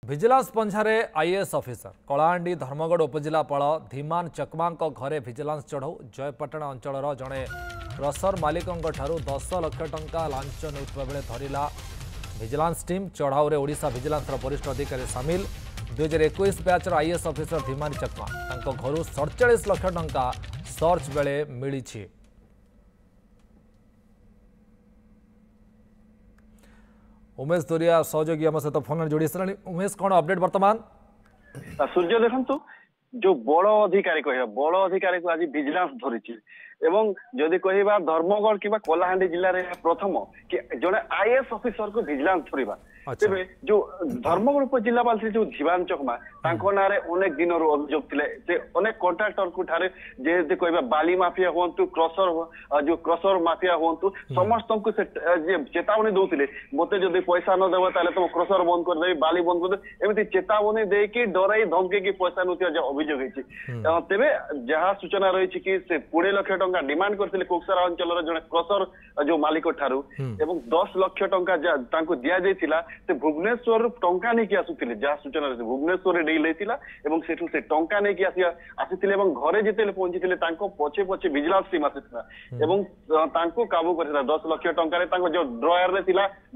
Vigilance ପଞ୍ଝାରେ IAS officer Kalahandi Dharmagarh ଉପଜିଲ୍ଲାପାଳ ଧୀମାନ ଚକମାଙ୍କ ଘରେ ଭିଜିଲାନ୍ସ ଚଢ଼ଉ ଜୟପାଟଣା ଅଞ୍ଚଳର ଜଣେ କ୍ରସର ମାଲିକଙ୍କ ଠାରୁ 10 ଲକ୍ଷ ଟଙ୍କା ଲାଞ୍ଚ ନେଉଥିବା ବେଳେ ଧରିଲା ଭିଜିଲାନ୍ସ ଟିମ୍। ଚଢ଼ାଉରେ ଓଡ଼ିଶା ଭିଜିଲାନ୍ସର ବରିଷ୍ଠ ଅଧିକାରୀ ସାମିଲ। 2021 ବ୍ୟାଚ୍ର आईएएस ଅଫିସର ଧୀମାନ ଚକମା ତାଙ୍କ ଘରୁ 47 ଲକ୍ଷ ଟଙ୍କା ସର୍ଚ୍ଚ ବେଳେ ମିଳିଛି। उमेश दोरिया सहयोगी आम सहित फोन जोड़ी सारे। उमेश कौन अपडेट वर्तमान? सूर्य देखु जो बड़ अधिकारी कह बड़ अधिकारी को आज विजिलेंस धरी एवं जदि कह धर्मगढ़ कि कलाहांडी जिले में प्रथम कि जड़े आईएएस ऑफिसर को विजिलेंस धरवा तेरे जो धर्मगढ़ उपजिलापाल से जो धीमान चकमा ना अनेक दिन अभियोग थे अनेक कंट्राक्टर को ठारे जे कह बाली माफिया हूँ क्रसर जो क्रसर माफिया हूँ समस्त को चेतावनी दौले मत जब पैसा न देव ताले तुम क्रसर बंद करदे बाली बंद करदे एमती चेतावनी देकी डर धमकी पैसा नुचा अभियोग तेरे जहाँ सूचना रही कि 20 लाख टंका डिमांड करते कोकसरा अंचल जड़े क्रसर जो मालिक ठारू एवं 10 लाख टंका दि जाइला से भुवनेश्वर टंका नहीं आसुले जहाँ सूचना रही भुवनेश्वर डील होता से टंका नहीं आसी घरे जिते पहुंची पछे पछे विजिलेंस टीम आसी काबू कर 10 लाख टंका जो ड्रयर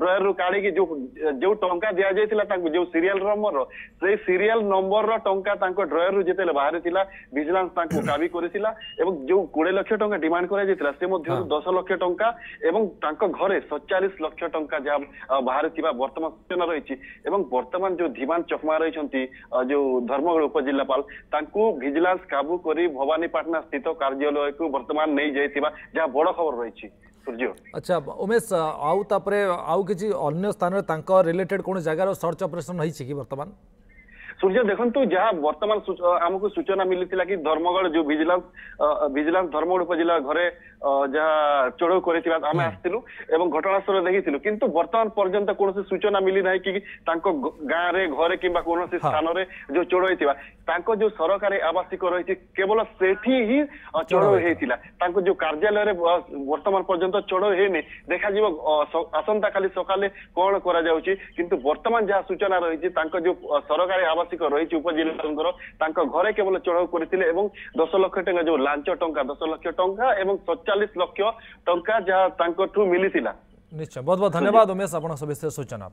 ड्रयर रू काढ़ी जो टंका दि जाइला जो सीरियल नंबर से सीरियल नंबर टंका ड्रयर रू जिते बाहर विजिलेंस काबी कर जो 20 लाख टंका डिमांड कर 10 लाख टंका एवं घरे 47 लाख टंका जहाँ बाहर वर्तमान सूचना रही वर्तमान जो धीमान चकमा रही जो धर्मगढ़ उपजिलापाल विजिलेंस काबू कर भवानीपाटना स्थित कार्यालय को वर्तमान नहीं जाइथिबा जहाँ बड़ खबर रही। सूर्य अच्छा उमेश आउ किसी अन्य स्थान रिलेटेड कौन जगार सर्च ऑपरेशन रही कि वर्तमान? सूर्य देखु जहाँ वर्तमान आमको सूचना मिली कि धर्मगढ़ जो विजिलेंस धर्मगढ़ उपजिला घरे जहाँ चढ़ऊ कर आम आसलु एवं घटनास्थल देखी किंतु वर्तमान पर्यंत कौन सूचना मिली ना कि गाँव रे घरे कि कौन स्थान जो चढ़ई जो सरकारी आवासिक रही केवल सेठी ही चढ़ऊ होता जो कार्यालय वर्तमान पर्यंत चढ़ऊ है देखा आसंता काली सकाले कौन करा किंतु वर्तमान जहाँ सूचना रही जो सरकारी आवास रही उपजिला घरे केवल चढ़ऊ करते 10 लाख टंका जो लांच टंका 10 लाख टंका एवं 47 लाख टंका जहाँ मिली। निश्चय बहुत बहुत धन्यवाद उमेश आप सूचना।